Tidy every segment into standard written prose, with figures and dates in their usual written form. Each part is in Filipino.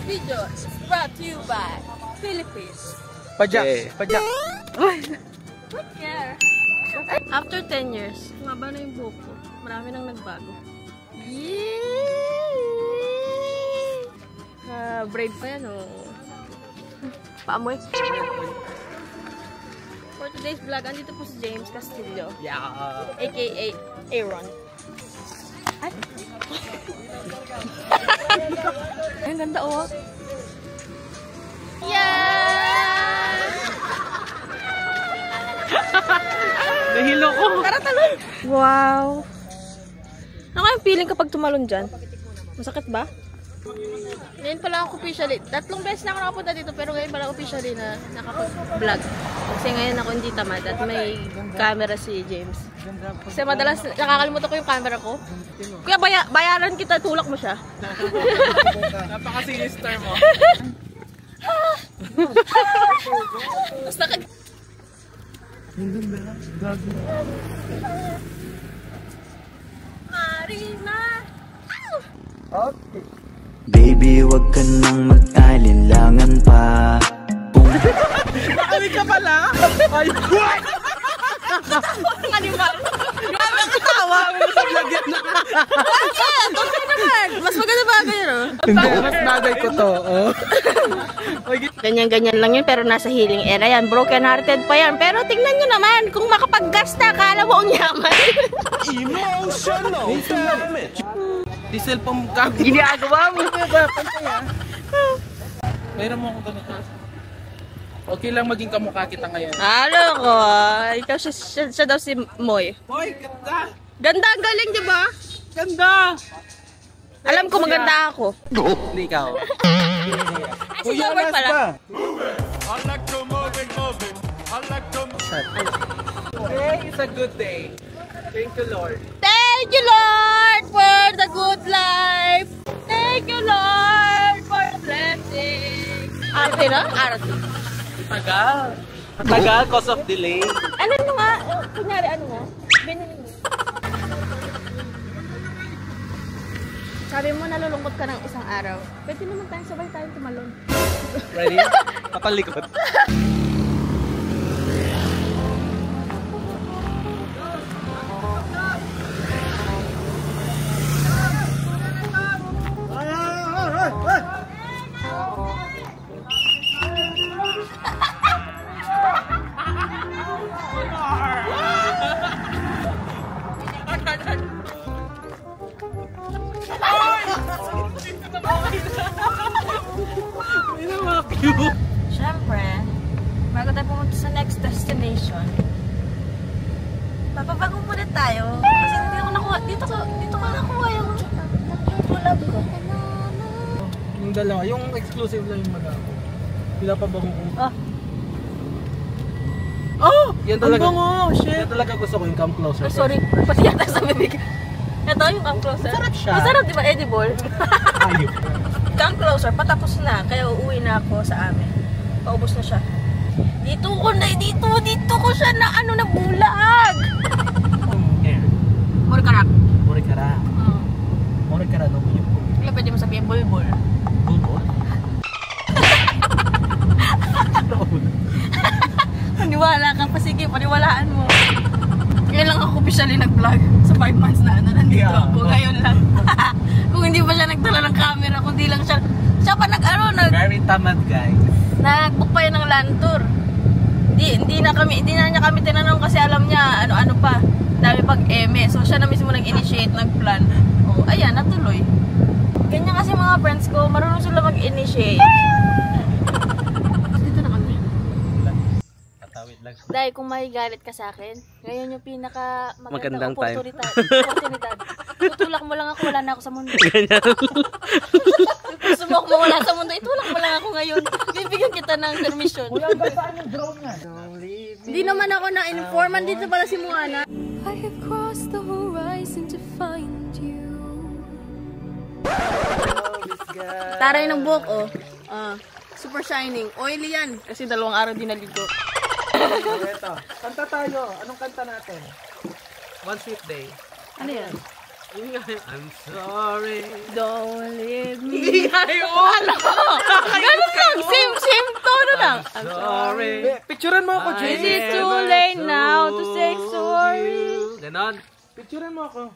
video is brought to you by Philippines. Pajak. Pajak. Yeah. After 10 years, maba na yung buhok ko. Marami nang nagbago. Yay! Brave pa yan, oh. Paamoy. For today's vlog, andito po si James Castillo. Yeah. AKA Aaron. Ay! Ay, ang ganda, oh. Yeah! Nahilo ko. Tara, talon! Wow! Ano kayong feeling kapag tumalon dyan? Masakit ba? Ngayon pala ako officially. 3 beses na ako nakapunta dito pero ngayon pala officially na nakapag-vlog. Kasi ngayon ako hindi tamad at may camera si James. Kasi madalas nakakalimutan ko yung camera ko. Kaya bayaran kita, tulak mo siya. Napaka-sinister mo. Basta Marina! Okay. Baby, wag ka nang mag-alinlangan pa. Nakawig ka pala? Ay, what? Animal! Grabe ang katawa! Bakit? Okay naman! Mas maganda bagay, no? Hindi, mas bagay ko to. Oh. Ganyan-ganyan lang yun, pero nasa healing era yan. Broken hearted pa yan. Pero tingnan nyo naman, kung makapag-gasta, kala mo ang yaman. Emotional damage. Diesel pang kami. Ginagawa mo. Mayroon mo akong ganito. Okay lang maging kamukha kita ngayon. Halo ko. Ikaw siya daw si Moy. Boy, ganda! Ganda ang galing, di ba? Ganda! Alam ko maganda ako. Hindi ikaw. Ay, si Robert pala. I like to move it. Today is a good day. Thank you, Lord. Thank you, Lord, for the good life. Thank you, Lord, for the blessing. Arte na? Arte. Tagal. Tagal cause of delay. Ano nga? Kunyari, ano nga? Binili mo. Sabi mo, nalulungkot ka ng isang araw. Pwede naman tayo sabay tayong tumalon. Ready? Papalikot. Siyempre, bago tayo pumunta sa next destination, papabago muna tayo. Kasi hindi ako nakuha. Dito ko nakuha yung collab ko. Yung dalawa, yung exclusive lang yung mag-ako. Pinapabango ko. Oh. Oh! Yan talaga. Ang bango! Shit! Yan talaga gusto ko yung come closer. Oh, sorry. Pati yata sa bibig. Ito yung come closer. Masarap siya. Masarap, di ba? Edible. Ayun. Come closer. Patapos na. Kaya uuwi na ako sa amin. Paubos na siya. Dito ko siya na nabulag. Air. Morikarak. Morikara. Morikara no mo yung Kaya pwede mo sabihin bulbul. bulbul. Paniwala ka pa. Sige, paniwalaan mo. Ngayon lang ako officially nag-vlog. Sa 5 months na nandito ako. Ngayon lang. Kung hindi pa siya nagdala ng camera, kundi lang siya pa Very tamad, guys. nag-book pa yun ng land tour. Hindi na niya kami tinanong kasi alam niya ano pa. Dami pag eme. So siya na mismo nag-initiate, nag-plan. Oh, ayan, natuloy. Ganyan kasi mga friends ko, marunong sila mag-initiate. Dito na kami. Tatawid lang. Dahil kung may galit ka sa akin, ngayon yung pinaka magandang time. oportunidad. Tutulak mo lang ako, wala na ako sa mundo. Ganyan. Gusto mo ako mawala sa mundo, itulak mo lang ako ngayon. Bibigyan kita ng permission. Saan yung drone nga? Hindi naman ako na-inform. Dito pala si Moana. I have crossed the horizon to find you. Taray ng buhok, oh. Super shining. Oily yan. Kasi 2 araw din naligo. Ito. Kanta tayo. Anong kanta natin? One Sweet Day. Ano yan? I'm sorry. Don't leave me. Hindi kayo. Ganun lang. Same tono lang. I'm sorry. Picturean mo ako, Jay. Is it too late now to say sorry? Ganon. Picturean mo ako.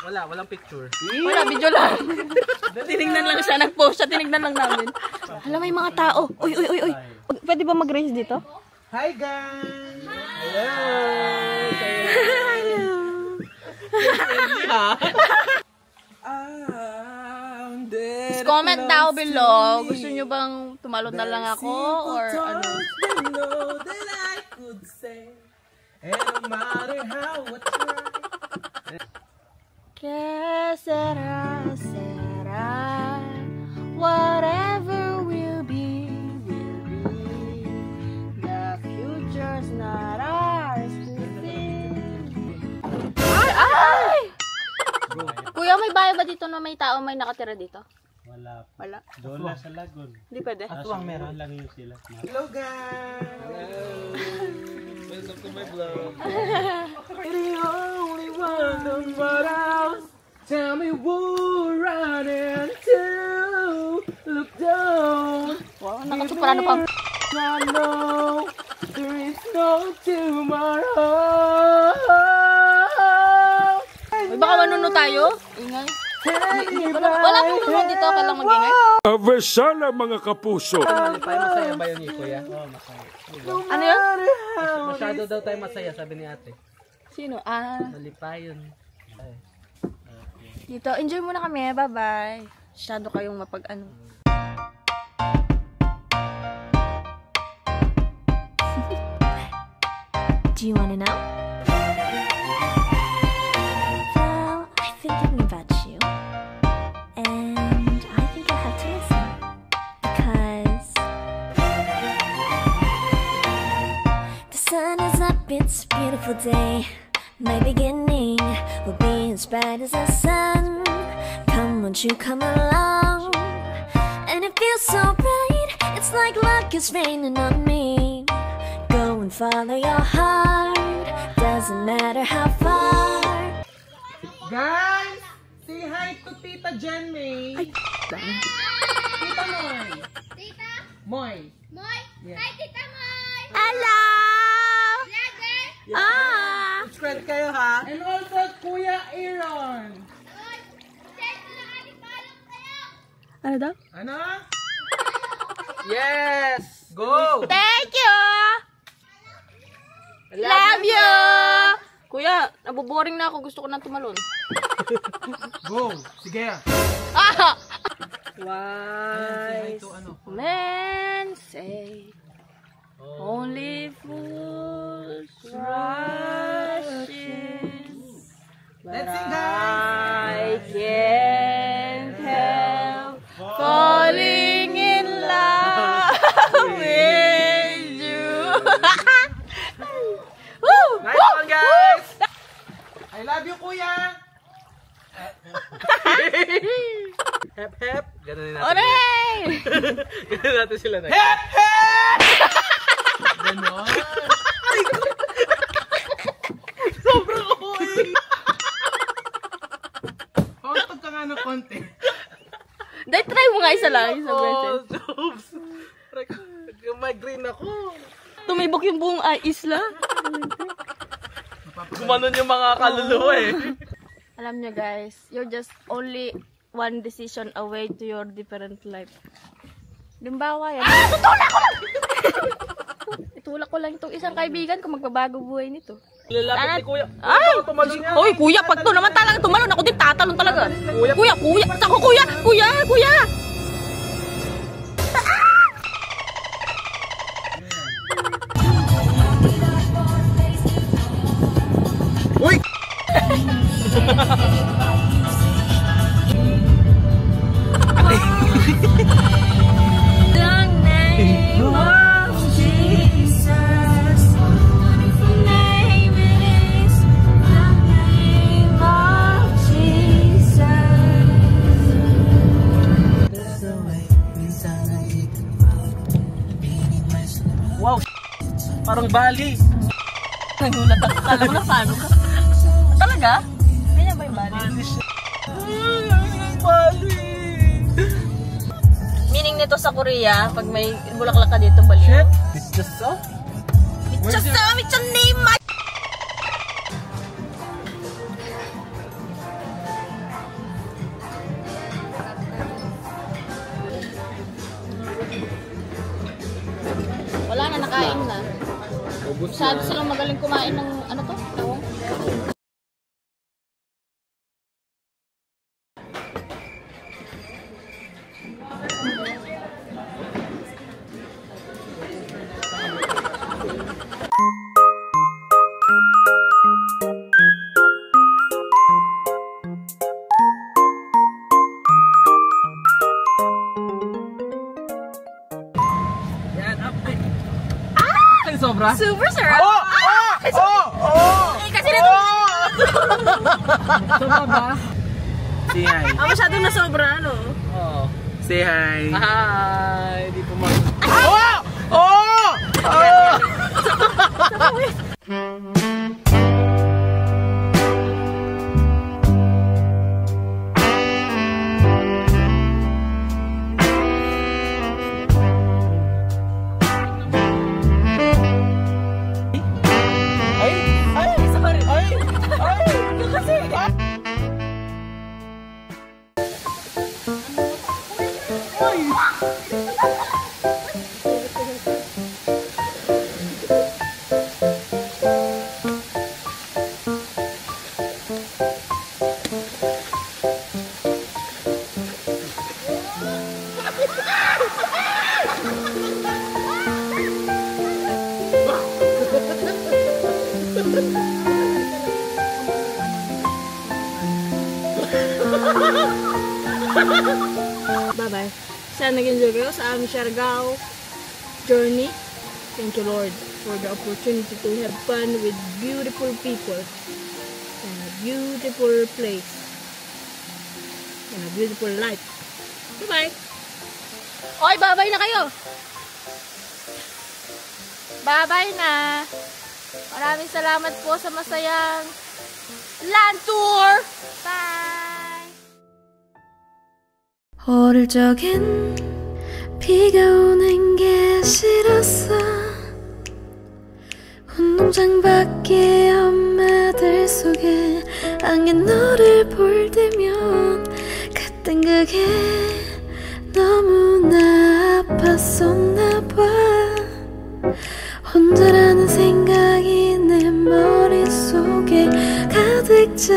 Walang picture. Wala, video lang. Tinignan lang siya. Nag-post siya. Tinignan lang namin. Alam, may mga tao. Uy. Pwede ba mag-raise dito? Hi, guys. Hello. Just comment down below. Gusto nyo bang tumalon na lang ako? Or ano? Que sera, sera. Whatever will be, will be. The future's not ours to see. Ay! Kuya, may bahay ba dito na may tao may nakatira dito? Wala. Doon na sa lagon. Hindi pwede. Aswang meron. Lang yun sila. Hello, guys. Hello. Welcome to my vlog. The only one of what else. Tell me who running to look down. Wow, nakatuparano pa. I know there is no tomorrow. Ay, baka manuno tayo? Ingay. Wala pong nuno dito, kailang mag-ingay. Avesala mga kapuso. Masaya ba yun, Kuya? Oo, masaya. Ano yun? Masyado daw tayo masaya, sabi ni ate. Sino? Malipayon. Dito, enjoy muna kami. Bye-bye. Masyado kayong mapag-ano. Do you want to know? Well, I've been thinking about you. And I think I have to listen. Because the sun is up, it's a beautiful day. My beginning will be as bright as the sun. Come, won't you come along? And it feels so bright, it's like luck is raining on me. Go and follow your heart, doesn't matter how far. Guys, say hi to Tita Jen May. Tita Moy. Tita? Moy. Moy? Yeah. Hi, Tita Moy! Hello! Vlogger? Subscribe kayo ha. And also Kuya Aaron. Moy, share ko lang ating follow kayo! Ano daw? Ano? Yes! Go! Thank you! Love you! Kuya, naboboring na ako. Gusto ko na tumalon. Go! Sige. Ah! Say hi Wise to ano? men say only fools rush in. Let's sing, I can't help falling in love with you. Woo! Nice one, guys! I love you, Kuya! Hep, hep! Ganun natin. Oray! Ganun natin sila na. Hep, hep! Ganon. Sobrang okay. Pautog ka nga ng konti. Dahil try mo nga isa lang. Isa beses. Jobs. Migraine ako. Tumibok yung buong isla. Gumanon yung mga kaluluwa eh. Alam nyo guys, you're just only one decision away to your different life. Limbawa yan. Tutulak ko lang! Itulak ko lang itong isang kaibigan kung magbabago buhay nito. Lalapit ni Kuya. Ay! Tumalon yan. Hoy kuya, pag to naman talagang tumalon, ako din tatalon talaga. Kuya! Ako kuya! Kuya! Uy! The name of Jesus, wonderful name it is. The name of Jesus. Wow! Parang Bali. Nagulat ako. Kala mo na paano ka? Talaga? Meaning nito sa Korea, pag may bulaklak ka dito, baliw. Shit! It's just so? Just it's your name, my... Wala na, nakain na. Masyado silang magaling kumain ng ano to? Tawang? Yan, update. Ay, sobra? Super sarap! Oh! Oh! Oh! Eh, kasi nito... Sobra ba? Say hi. masyadong na sobra, ano? Oh. Say hi. Hi! Di po mag... Oh! Oh! Bye-bye. Sana nag-enjoy kayo sa aming Siargao journey. Thank you, Lord, for the opportunity to have fun with beautiful people and a beautiful place and a beautiful life. Bye-bye! Oy, bye-bye na kayo! Bye-bye na! Maraming salamat po sa masayang land tour! Bye! 어릴 적엔 비가 오는 게 싫었어. 운동장 밖에 엄마들 속에 안긴 너를 볼 때면 그땐 그게 너무나 아팠었나 봐. 혼자라는 생각이 내 머릿속에 가득 차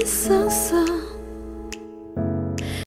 있었어.